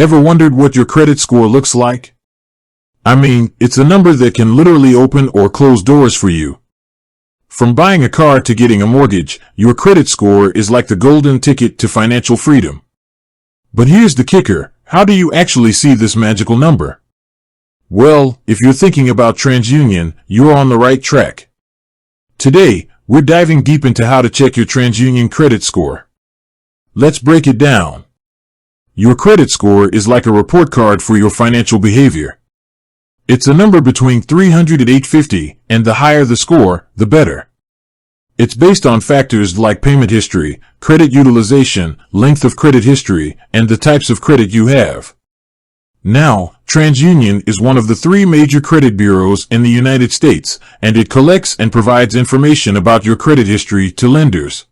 Ever wondered what your credit score looks like? I mean, it's a number that can literally open or close doors for you. From buying a car to getting a mortgage, your credit score is like the golden ticket to financial freedom. But here's the kicker. How do you actually see this magical number? Well, if you're thinking about Transunion, you're on the right track. Today, we're diving deep into how to check your Transunion credit score. Let's break it down. Your credit score is like a report card for your financial behavior. It's a number between 300 and 850, and the higher the score, the better. It's based on factors like payment history, credit utilization, length of credit history, and the types of credit you have. Now, Transunion is one of the 3 major credit bureaus in the United States, and it collects and provides information about your credit history to lenders.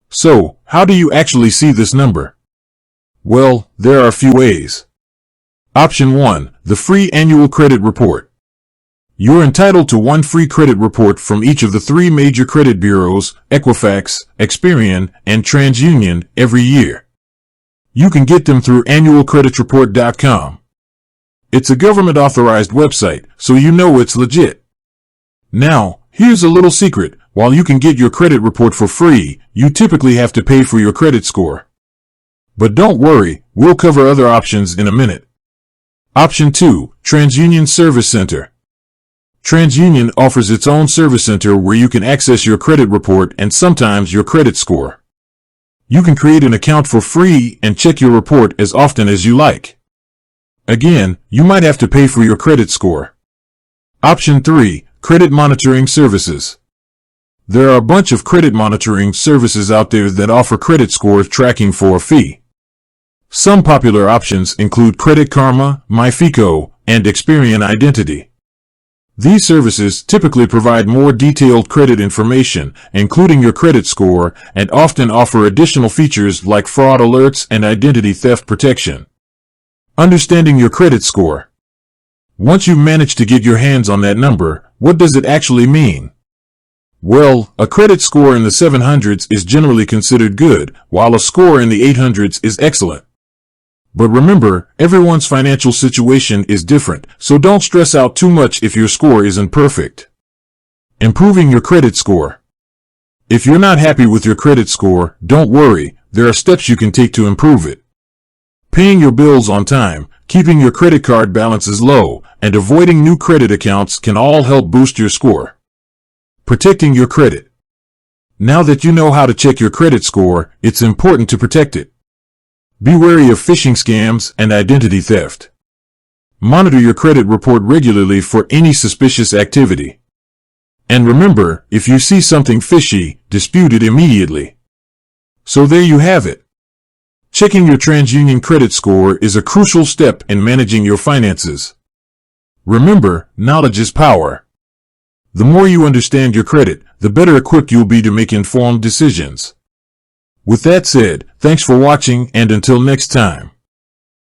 So, how do you actually see this number? Well, there are a few ways. Option 1, the free annual credit report. You're entitled to one free credit report from each of the 3 major credit bureaus, Equifax, Experian, and Transunion, every year. You can get them through annualcreditreport.com. It's a government-authorized website, so you know it's legit. Now, here's a little secret. While you can get your credit report for free, you typically have to pay for your credit score. But don't worry, we'll cover other options in a minute. Option 2, Transunion Service Center. Transunion offers its own service center where you can access your credit report and sometimes your credit score. You can create an account for free and check your report as often as you like. Again, you might have to pay for your credit score. Option 3, Credit Monitoring Services. There are a bunch of credit monitoring services out there that offer credit score tracking for a fee. Some popular options include Credit Karma, MyFICO, and Experian Identity. These services typically provide more detailed credit information, including your credit score, and often offer additional features like fraud alerts and identity theft protection. Understanding your credit score. Once you manage to get your hands on that number, what does it actually mean? Well, a credit score in the 700s is generally considered good, while a score in the 800s is excellent. But remember, everyone's financial situation is different, so don't stress out too much if your score isn't perfect. Improving your credit score. If you're not happy with your credit score, don't worry, there are steps you can take to improve it. Paying your bills on time, keeping your credit card balances low, and avoiding new credit accounts can all help boost your score. Protecting your credit. Now that you know how to check your credit score, it's important to protect it. Be wary of phishing scams and identity theft. Monitor your credit report regularly for any suspicious activity. And remember, if you see something fishy, dispute it immediately. So there you have it. Checking your Transunion credit score is a crucial step in managing your finances. Remember, knowledge is power. The more you understand your credit, the better equipped you'll be to make informed decisions. With that said, thanks for watching, and until next time.